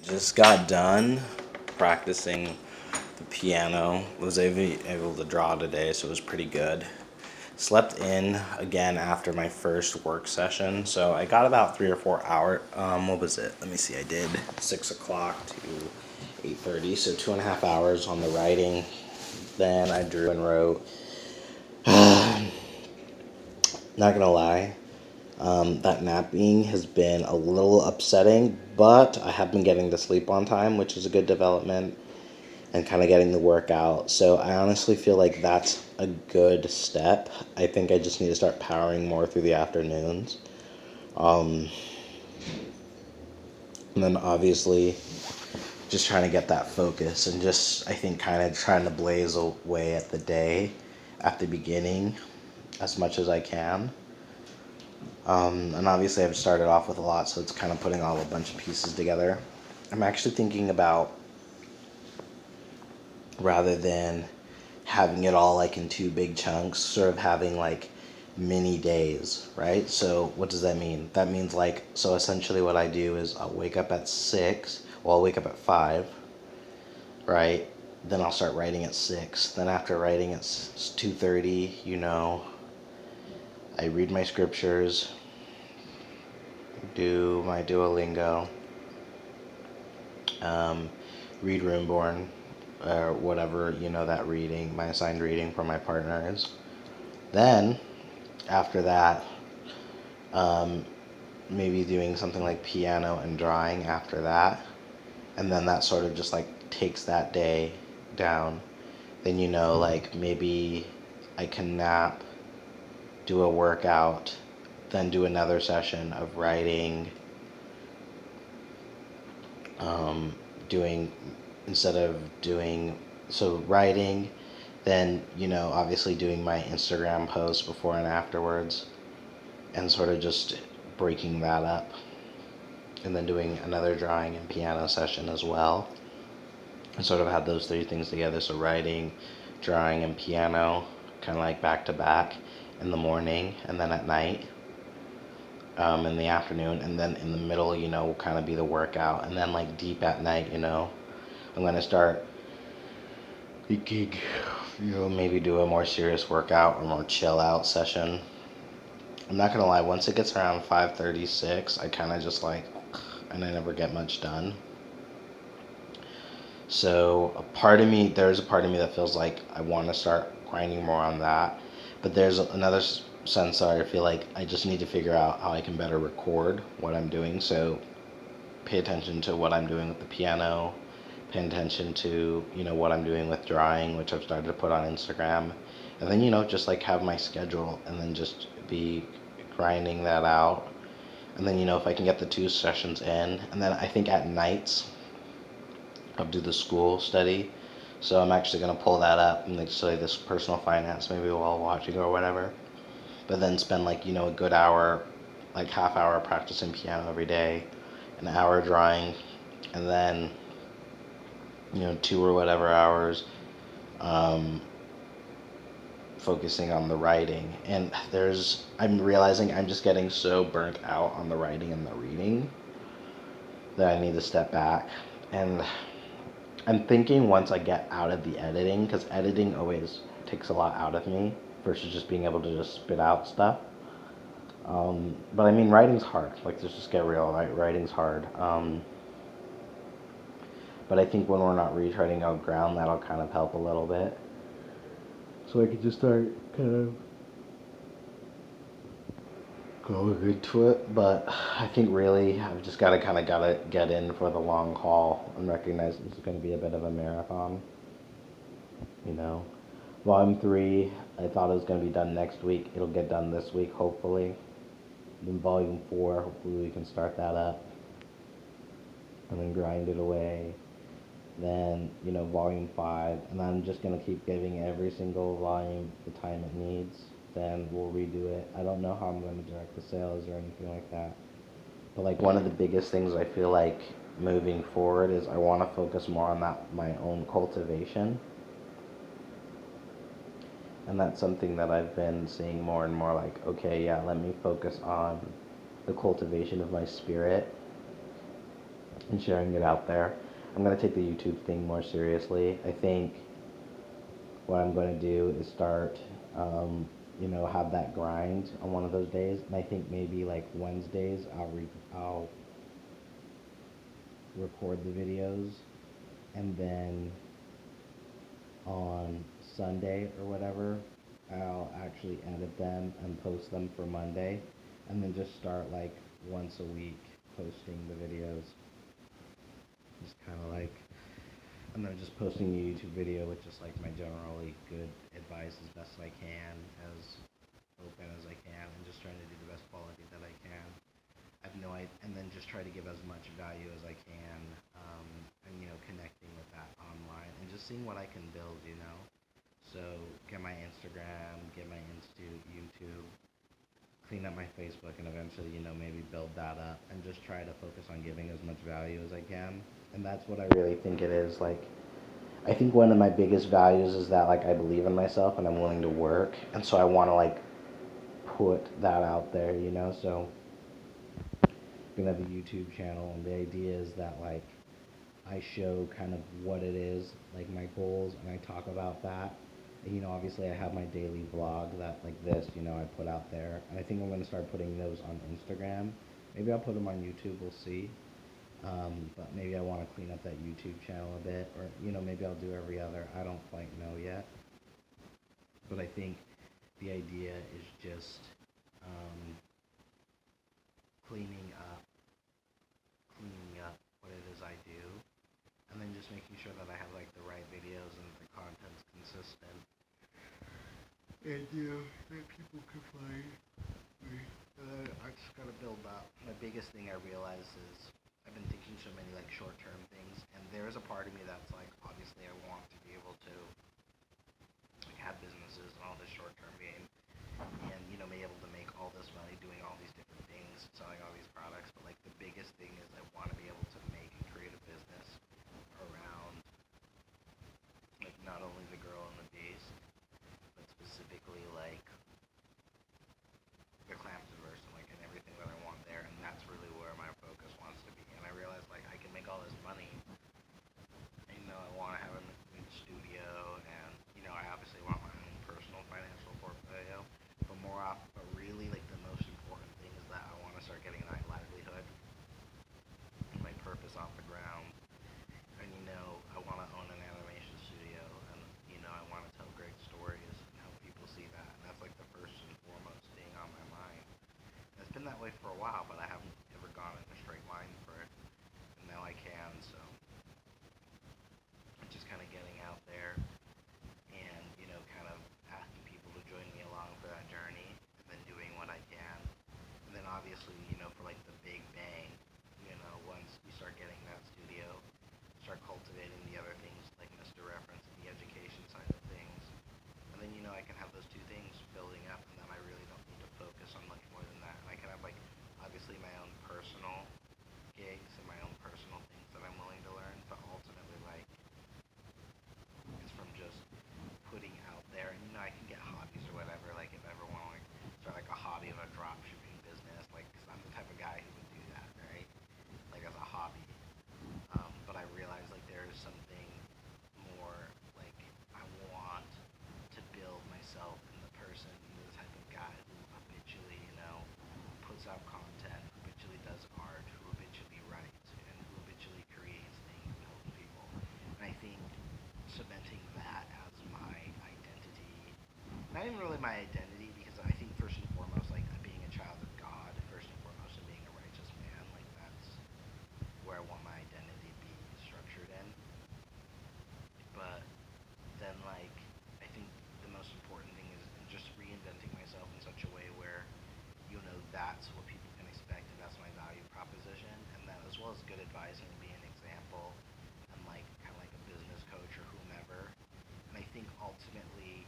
Just got done practicing the piano. Was able to draw today, so it was pretty good. Slept in again after my first work session, so I got about 3 or 4 hours. What was it? Let me see. I did 6 o'clock to 8:30, so 2.5 hours on the writing. Then I drew and wrote. Not gonna lie, that napping has been a little upsetting, but I have been getting to sleep on time, which is a good development, and kind of getting the workout. So I honestly feel like that's a good step. I think I just need to start powering more through the afternoons. Um, and then obviously just trying to get that focus and just, I think, kind of trying to blaze away at the day at the beginning as much as I can. And obviously, I've started off with a lot, so it's kind of putting all a bunch of pieces together. I'm actually thinking about, rather than having it all like in two big chunks, sort of having like mini days, right? So what does that mean? That means like, so essentially what I do is I'll wake up at 6, well, I'll wake up at 5, right? Then I'll start writing at 6. Then after writing at 2:30, I read my scriptures, do my Duolingo, read Roomborn, or whatever, that reading, my assigned reading for my partner is. Then, after that, maybe doing something like piano and drawing after that. And then that sort of just like takes that day down. Then, like maybe I can nap, do a workout, then do another session of writing, doing, instead of doing, so writing, then, obviously doing my Instagram posts before and afterwards, and sort of just breaking that up, and then doing another drawing and piano session as well, and sort of have those three things together, so writing, drawing, and piano, kind of like back to back in the morning, and then at night, in the afternoon, and then in the middle, will kind of be the workout, and then like deep at night, I'm going to start thinking, maybe do a more serious workout or more chill out session. I'm not gonna lie, once it gets around 5:36, I kind of just like, and I never get much done. So there's a part of me that feels like I want to start grinding more on that. But there's another sense that I feel like I just need to figure out how I can better record what I'm doing. So pay attention to what I'm doing with the piano, pay attention to, what I'm doing with drawing, which I've started to put on Instagram. And then, just like have my schedule and then just be grinding that out. And then, if I can get the 2 sessions in, and then I think at nights I'll do the school study. So I'm actually going to pull that up and study this personal finance maybe while watching or whatever. But then spend like, a good hour, like half hour practicing piano every day, an hour drawing, and then 2 or whatever hours focusing on the writing. And I'm realizing I'm just getting so burnt out on the writing and the reading that I need to step back. And I'm thinking once I get out of the editing, because editing always takes a lot out of me versus just being able to just spit out stuff. But I mean, writing's hard. Like, let's just get real, right? Writing's hard. But I think when we're not retreading out ground, that'll kind of help a little bit. So I could just start kind of going into it. But I think really I've just gotta get in for the long haul and recognize this is going to be a bit of a marathon. Volume 3, I thought it was going to be done next week. It'll get done this week, hopefully. Then Volume 4, hopefully we can start that up and then grind it away. Then, Volume 5, and I'm just going to keep giving every single volume the time it needs. Then we'll redo it. I don't know how I'm going to direct the sales or anything like that. But, like, one of the biggest things I feel like moving forward is I want to focus more on my own cultivation. And that's something that I've been seeing more and more, like, okay, yeah, let me focus on the cultivation of my spirit and sharing it out there. I'm gonna take the YouTube thing more seriously. I think what I'm gonna do is start, have that grind on one of those days, and I think maybe like Wednesdays I'll record the videos, and then on Sunday or whatever, I'll actually edit them and post them for Monday, and then just start like once a week posting the videos. Just kind of like, and then just posting a YouTube video with just like my generally good advice as best as I can, as open as I can, and just trying to do the best quality that I can. I have no idea, and then just try to give as much value as I can, and connecting with that online, and just seeing what I can build. So get my Instagram, get my YouTube, clean up my Facebook, and eventually, maybe build that up, and just try to focus on giving as much value as I can. And that's what I really think it is. Like, I think one of my biggest values is that like I believe in myself and I'm willing to work, and so I want to like put that out there. So I'm gonna have a YouTube channel, and the idea is that like I show kind of what it is, like my goals, and I talk about that. And, obviously I have my daily vlog that like this, I put out there, and I think I'm gonna start putting those on Instagram. Maybe I'll put them on YouTube. We'll see. But maybe I want to clean up that YouTube channel a bit, or maybe I'll do every other. I don't quite know yet. But I think the idea is just um, cleaning up, cleaning up what it is I do, and then just making sure that I have like the right videos and the content's consistent. And that people can find me. I just gotta build that. My biggest thing I realize is I've been thinking so many like short-term things, and there's a part of me that's like, obviously I want to be able to like have businesses and all this short-term game, and be able to make all this money doing all these different things, selling all these products. But like the biggest thing is I want to be able to make and create a business around like not only the girl and the beast, but specifically like the Clamsverse and like and everything that I want there, and that's really where my focus wants to be. And I realize like I can make all this money. I want to have a new studio, and I obviously want my own personal financial portfolio. But really, like the most important thing is that I want to start getting my livelihood, my purpose off the ground. And I want to own an animation studio, and I want to tell great stories and help people see that. And that's like the first and foremost thing on my mind. And it's been that way for a while, but I haven't ever gone in a straight line for it. And now I can, so it's just kind of getting out there and kind of asking people to join me along for that journey, and then doing what I can. And then obviously, for like the big bang, once you start getting that studio, start cultivating the other things like Mr. Reference, the education side of things. And then, I can have those two things building up, and then I really don't need to focus on much more than that. And I can have like obviously my own personal gigs and my own personal things that I'm willing to learn, but ultimately like it's from just putting out there. And I can get hobbies or whatever, like if I ever want to like start like a hobby of a drop shipping business, like 'cause I'm the type of guy who would do that, right? Like as a hobby. But I realize like there is something more, like I want to build myself in the person, the type of guy who habitually, puts out content, who habitually does art, who habitually writes, and who habitually creates things and helps people. And I think cementing that as my identity, not even really my identity, because I think first and foremost, like being a child of God, first and foremost, and being a righteous man, like that's where I want my identity to be structured in. But then, like, I think the most important thing is just reinventing myself in such a way where, that's what people can expect, and that's my value proposition, and that as well as good advice and be an example, and like kind of like a business coach or whomever. And I think ultimately,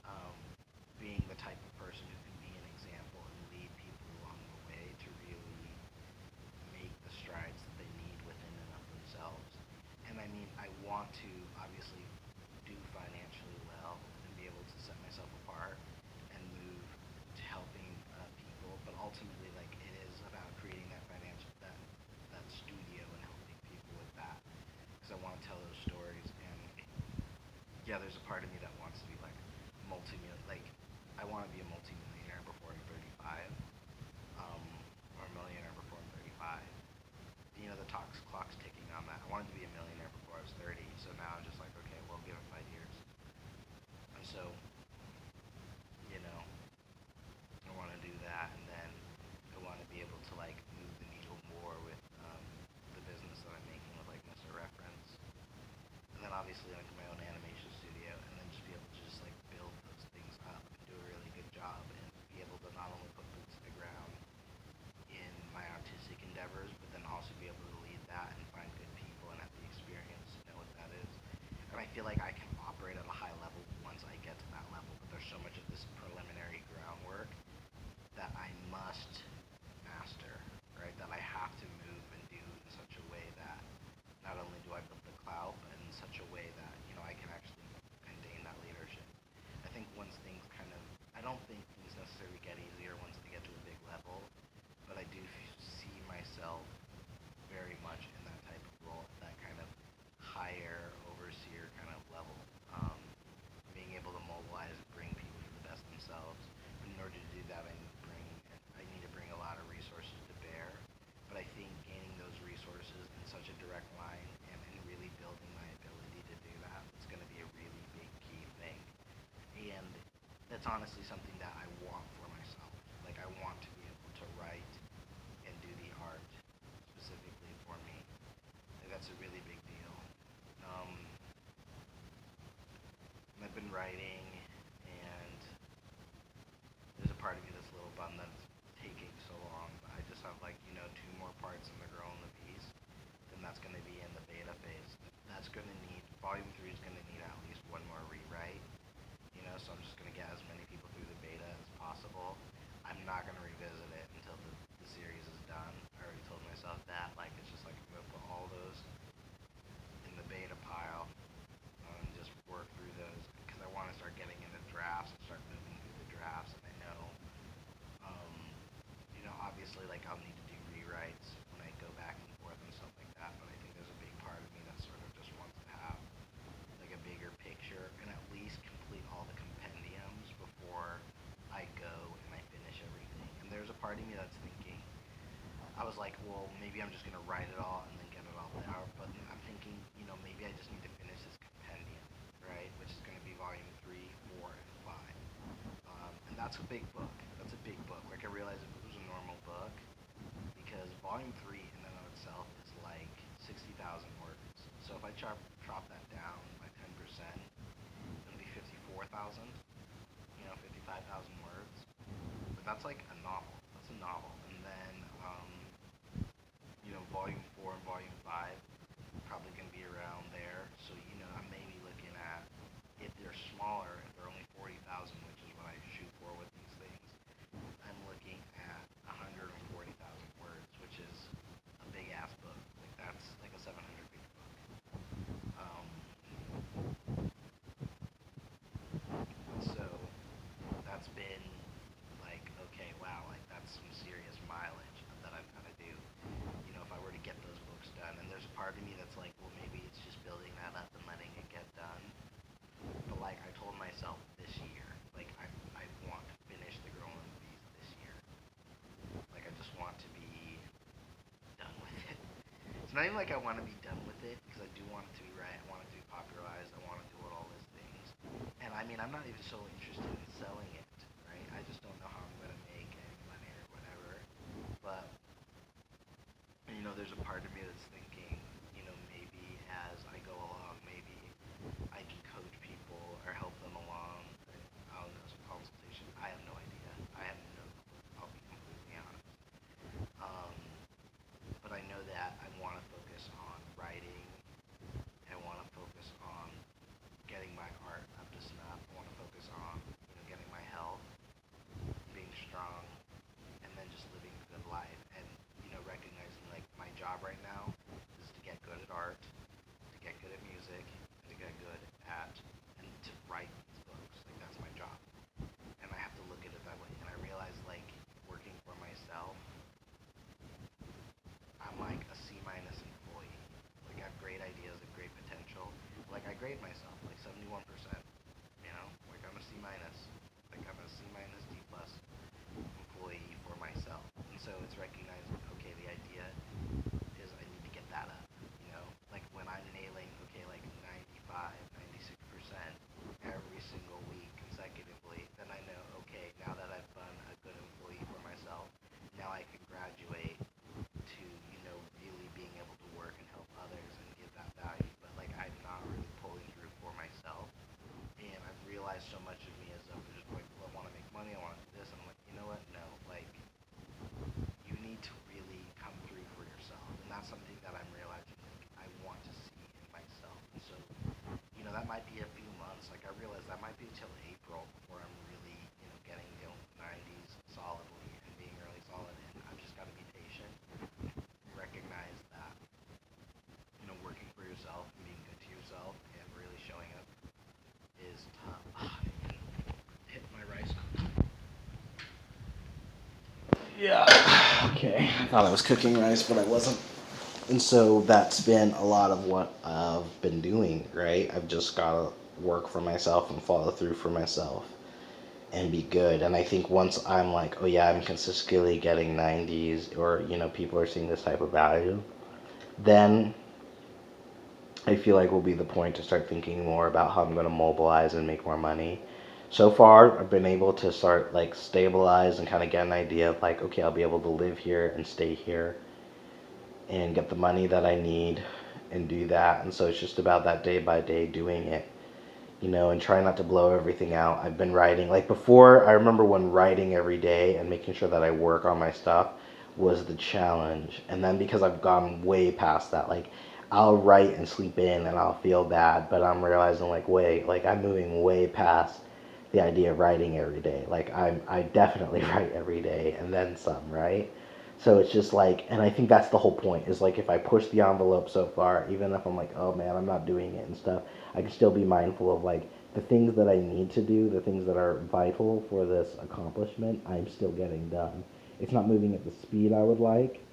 um, being the type of person who can be an example and lead people along the way to really make the strides that they need within and of themselves. And I mean, I want to obviously do financially well and be able to set myself apart and move to helping people, but ultimately, like it is about creating that financial that studio and yeah, there's a part of me that wants to be like like I want to be a multi-millionaire before I'm 35, um, or a millionaire before I'm 35. The clock's ticking on that. I wanted to be a millionaire before I was 30, so now I'm just like, okay, well, give it 5 years. And so, you know, I want to do that, and then I want to be able to like move the needle more with the business that I'm making with like Mr. Reference, and then obviously like my own animation studio, and then just be able to just like build those things up and do a really good job, and be able to not only put boots to the ground in my artistic endeavors, but then also be able to lead that and find good people and have the experience to know what that is. And I feel like I can operate at a high level once I get to that level, but there's so much of this preliminary groundwork that I must master, right? That I have to move and do in such a way that not only do I build the clout, but in such a way that, I can actually contain that leadership. I think once things I don't think things necessarily get easier once they get to a big level, but I do see myself very much in that type of role, that kind of higher overseer kind of level. Um, Being able to mobilize and bring people to the best themselves. But in order to do that, I need to bring a lot of resources to bear. But I think gaining those resources in such a direct line and really building my ability to do that, it's going to be a really big key thing. And that's honestly something that I want for myself. Like I want to be able to write and do the art specifically for me. Like that's a really big deal. Um, I've been writing, and there's a part of me that's a little bummed that it's taking so long. I just have like, two more parts in the Girl and the Beast. Then that's going to be in the beta phase. That's going to need, Volume 3 is going to need at least one more rewrite. So I'm just going to get as many people through the beta as possible. I'm not going to revisit it until the series is done. I already told myself that. Like, it's just like I'm going to put all those in the beta pile and just work through those because I want to start getting into drafts and start moving through the drafts. And I know, um, obviously, like I'll need to do rewrites when I go back and forth and stuff like that. But I think there's a big part of me that sort of just wants to have like a bigger picture and at least complete all the compendiums before I go and I finish everything. And there's a part of me that's thinking, I was like, well, maybe I'm just gonna write it all and then get it all out. But I'm thinking, maybe I just need to finish this compendium, right? Which is gonna be volume 3, 4, and 5. And that's a big book. That's a big book. Like I realized if it was a normal book, because volume 3 in and of itself is like 60,000 words. So if I chop that down by 10%, it'll be 54,000. 55,000 words. But that's like a novel. That's a novel. And then, volume 4 and volume 5 probably going to be around there. So, I'm maybe looking at, if they're smaller, if they're only 40,000, which is what I shoot for with these things, I'm looking at 140,000 words, which is a big ass book. Like that's like a 700-page book. So that's been like, okay, wow, like that's some serious mileage that I've got to do. If I were to get those books done, and there's a part of me that's like, well, maybe it's just building that up and letting it get done. But like I told myself this year, like I want to finish The Girl and the Beast this year. Like I just want to be done with it. It's not even like I want to be done with it because I do want it to be right. I want it to be popularized. I want to do all these things. And I mean, I'm not even so interested in selling it, right? I just don't know how I'm going to make any money or whatever. But there's a part of me that's thinking, maybe as I go along, maybe I can coach people or help them along. I don't know, some consultation. I have no idea. I have no clue. I'll be completely honest. Um, but I know that I want to focus on writing. I want to focus on getting my art up to snuff. I want to focus on getting my health, being strong, and then just living a good life. And recognizing like my job right now Yeah. Okay. I thought I was cooking rice, but I wasn't. And so that's been a lot of what I've been doing, right? I've just got to work for myself and follow through for myself and be good. And I think once I'm like, oh yeah, I'm consistently getting 90s, or, people are seeing this type of value, then I feel like will be the point to start thinking more about how I'm going to mobilize and make more money. So far, I've been able to start like stabilize and kind of get an idea of like, okay, I'll be able to live here and stay here and get the money that I need and do that. And so it's just about that day by day doing it, and try not to blow everything out. I've been writing, like before, I remember when writing every day and making sure that I work on my stuff was the challenge. And then because I've gone way past that, like I'll write and sleep in and I'll feel bad, but I'm realizing like, wait, like I'm moving way past the idea of writing every day. Like I definitely write every day and then some, right? So it's just like, and I think that's the whole point is like if I push the envelope so far, even if I'm like, oh man, I'm not doing it and stuff, I can still be mindful of like the things that I need to do, the things that are vital for this accomplishment, I'm still getting done. It's not moving at the speed I would like,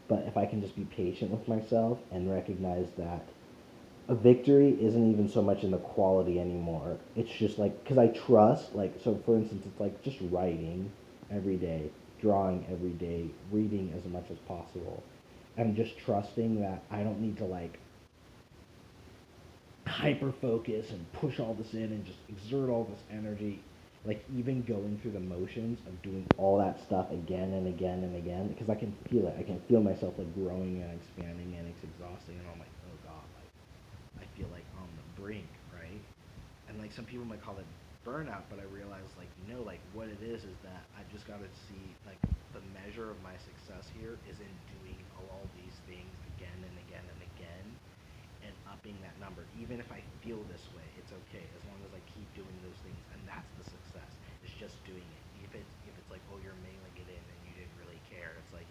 but if I can just be patient with myself and recognize that a victory isn't even so much in the quality anymore. It's just like, because I trust, like, so for instance, it's like just writing every day, drawing every day, reading as much as possible. I'm just trusting that I don't need to like hyper focus and push all this in and just exert all this energy, like even going through the motions of doing all that stuff again and again and again, because I can feel it. I can feel myself like growing and expanding, and it's exhausting, and I'm like, oh god, like I feel like on the brink, right? And like some people might call it burnout, but I realize like like what it is that I just got to see like the measure of my success here is in doing all these things again and again and again and upping that number. Even if I feel this way, it's okay as long as I keep doing those things, and that's the success. It's just doing it. If it's like, oh, you're mailing it in and you didn't really care, it's like,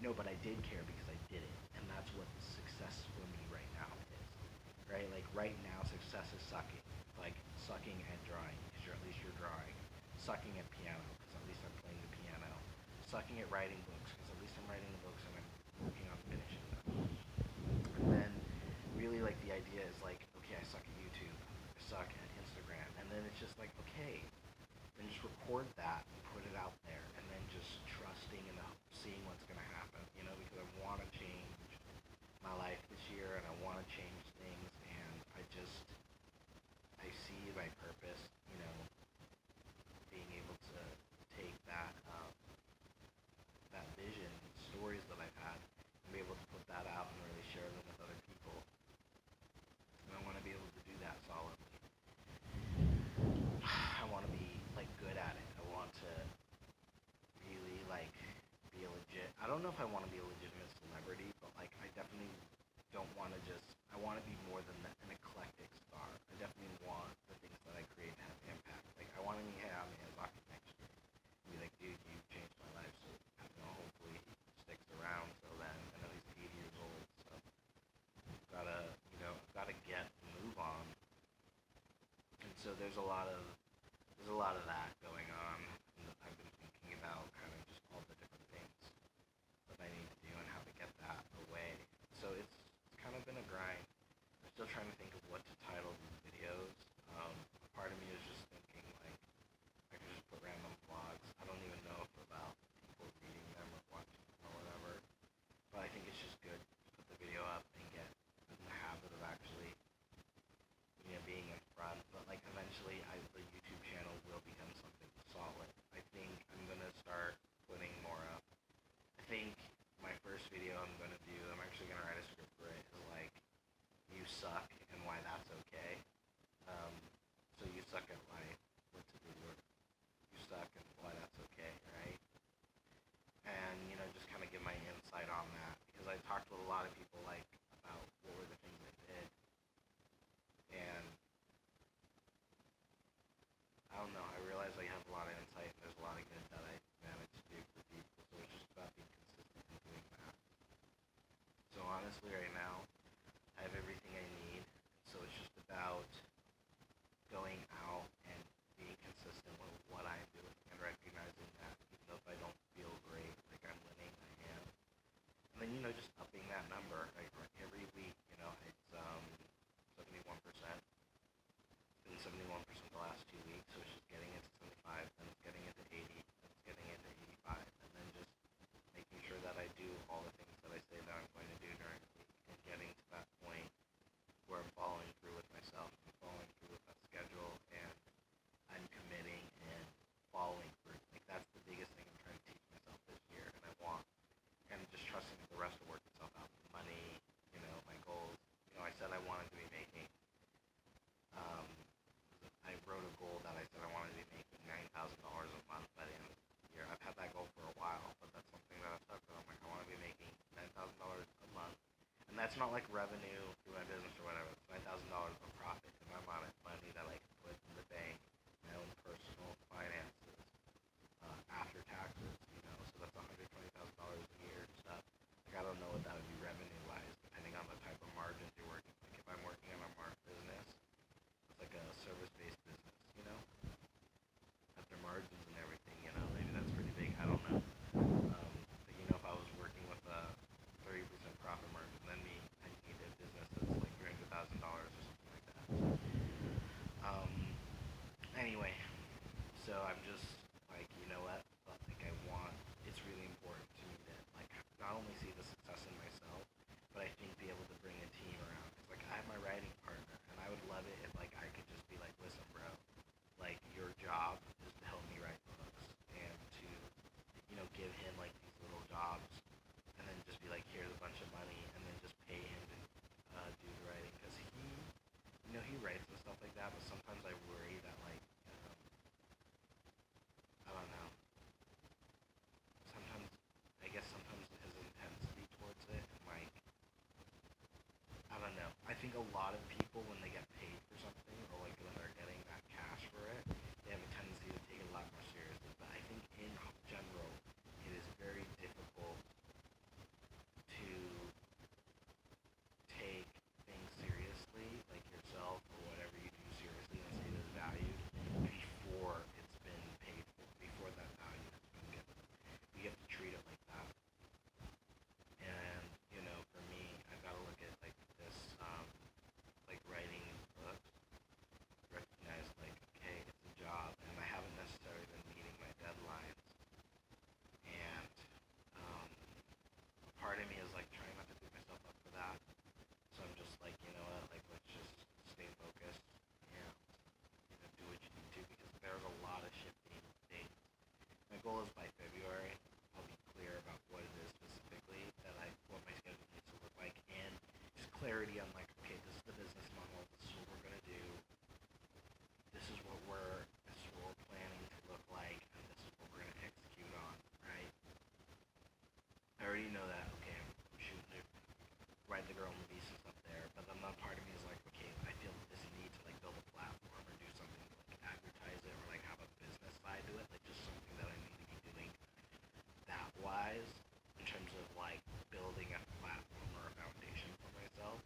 no, but I did care because I did it, and that's what success for me right now is. Right? Like right now, success is sucking, like sucking at drawing because at least you're drawing, sucking at piano because at least I'm playing the piano, sucking at writing books because at least I'm writing the books and I'm working on finishing them. And then really like the idea is like, okay, I suck at YouTube, I suck at Instagram, and then it's just like, okay, then just record that and put it out there, and then just trusting and seeing what's gonna happen, because I want to change my life this year and I want to change things, and I see my purpose, being able to take that vision, stories that I've had, and be able to put that out and really share them with other people. And I want to be able to do that solidly. I want to be like good at it. I want to really like be a legit. I don't know if I want to be a legitimate celebrity, but like I definitely don't want to just. I want to be more than an eclectic star. I definitely want the things that I create to have impact. Like I want to be, hey, I'm Miyazaki next year. Be like, dude, you changed my life. So hopefully he sticks around till then. I know he's 80 years old, so gotta gotta get move on. And so there's a lot of that going on. And I've been thinking about kind of just all the different things that I need to do and how to get that away. So it's kind of been a grind. I'm still trying to think of what to title these videos. Part of me is just thinking like I could just put random vlogs. I don't even know if about people reading them or watching them or whatever. But I think it's just good to put the video up and get in the habit of actually being in front. But like eventually, the YouTube channel will become something solid. I think I'm gonna start putting more up. I think my first video I'm actually gonna write a script for it. Is like you suck and why that's okay. Um, so you suck at life. What's a good word? You suck and why that's okay, right? And just kind of give my insight on that because I talked with a lot of people like about what were the things I did, and I don't know. I realize I have a lot of insight and there's a lot of good that I managed to do for people. So it's just about being consistent and doing that. So honestly, right now, I have everything I need. So it's just about going out and being consistent with what I'm doing and recognizing that even though if I don't feel great, then just upping that number like every week. It's 71%. It's been 71% the last 2 weeks, so it's just getting it to 75, then it's getting it to 80, then it's getting it to 85, and then just making sure that I do all the things that I say that I'm going to do during the week, and getting to that point where I'm following through with myself, I'm following through with that schedule, and I'm committing and following through. Like that's the biggest thing I'm trying to teach myself this year, and I want, and just trusting that the rest will work itself out. The money, my goals. I said I wanted to be making. Um, I wrote a goal that I said I wanted to be making $9,000 a month by the end of the year. I've had that goal for a while, but that's something that I've stuck with. I'm like, I want to be making $9,000 a month, and that's not like revenue through my business or whatever. It's $9,000 of profit in my money, money that I can put in the bank, my own personal finances, after taxes. So that's $120,000 a year and stuff. Like I don't know what that would be revenue wise, depending on the type of margins you're working. Like if I'm working on a business, it's like a service based business, at their margins and everything, maybe that's pretty big. I don't know. But if I was working with a 30% profit margin, then I need a business that's like $300,000 or something like that. Um, anyway, so I'm just like, what? Like I want. It's really important to me that like not only see the success in myself, but I think be able to bring a team around. Cause like I have my writing partner, and I would love it if like I could just be like, listen, bro, like your job is to help me write books and to give him like these little jobs, and then just be like, here's a bunch of money, and then just pay him to do the writing, because he writes and stuff like that. But sometimes I worry that like I don't know. Sometimes I guess sometimes his intensity towards it, and like I don't know. I think a lot of people when they get paid for something, or like when they're getting that cash for it, they have a tendency to take it a lot more seriously. But I think in general, it is very difficult to take things seriously, like yourself or whatever you do seriously and see it as valued before it's been paid for, before that value has been given. You have to treat it like that. And, for me, I've got to look at like this, like writing books, recognize like, okay, it's a job, and I haven't necessarily been meeting my deadlines. And part of me is like trying not to beat myself up for that. So I'm just like, what, like let's just stay focused and do what you need to, because there's a lot of shifting dates. My goal is by February, I'll be clear about what it is specifically what my schedule needs to look like, and just clarity on like, okay, this is the business model, this is what we're gonna do, this is what we're planning to look like, and this is what we're gonna execute on, right? I already know that, okay, I'm shooting to write the girl and the beast and stuff there, but then that part of me is like, okay, I feel this need to like build a platform or do something to like advertise it, or like have a business side to it, like just something that I need to be doing that wise, in terms of like building a platform or a foundation for myself.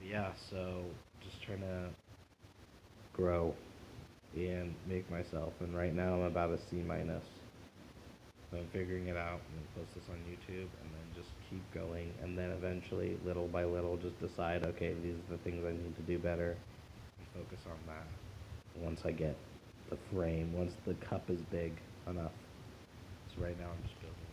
Yeah, so just trying to grow and make myself. And right now I'm about a C minus. So I'm figuring it out and then post this on YouTube and then just keep going. And then eventually, little by little, just decide, okay, these are the things I need to do better and focus on that. Once I get the frame, once the cup is big enough. So right now I'm just building